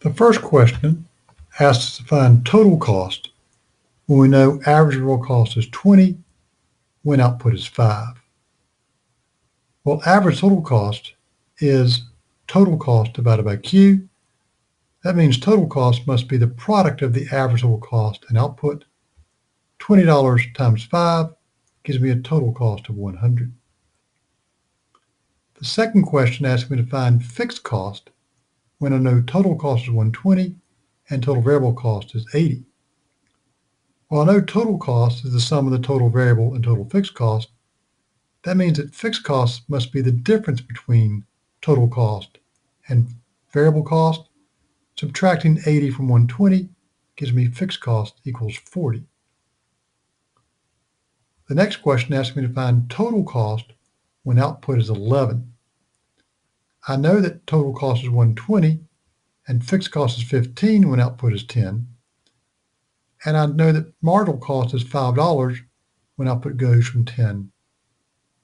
The first question asks us to find total cost when we know average real cost is 20 when output is 5. Well, average total cost is total cost divided by Q. That means total cost must be the product of the average total cost and output. $20 times 5 gives me a total cost of 100. The second question asks me to find fixed cost when I know total cost is 120 and total variable cost is 80. Well, I know total cost is the sum of the total variable and total fixed cost. That means that fixed cost must be the difference between total cost and variable cost. Subtracting 80 from 120 gives me fixed cost equals 40. The next question asks me to find total cost when output is 11. I know that total cost is 120 and fixed cost is 15 when output is 10. And I know that marginal cost is $5 when output goes from 10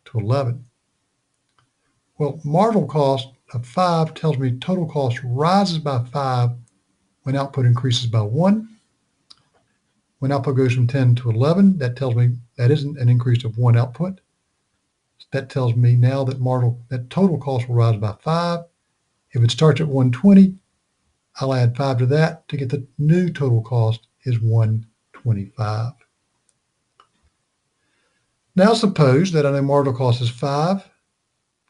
to 11. Well, marginal cost of 5 tells me total cost rises by 5 when output increases by 1. When output goes from 10 to 11, that tells me that isn't an increase of 1 output. That tells me now that total cost will rise by 5. If it starts at 120, I'll add 5 to that to get the new total cost is 125. Now suppose that I know marginal cost is 5,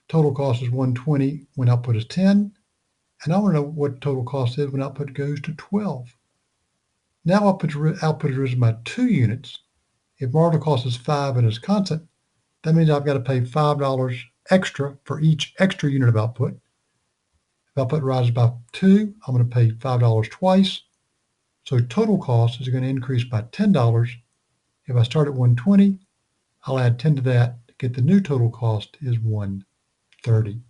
total cost is 120 when output is 10, and I want to know what total cost is when output goes to 12. Now output has risen by 2 units. If marginal cost is 5 and is constant, that means I've got to pay $5 extra for each extra unit of output. If output rises by 2, I'm going to pay $5 twice. So total cost is going to increase by $10. If I start at 120, I'll add 10 to that to get the new total cost is 130.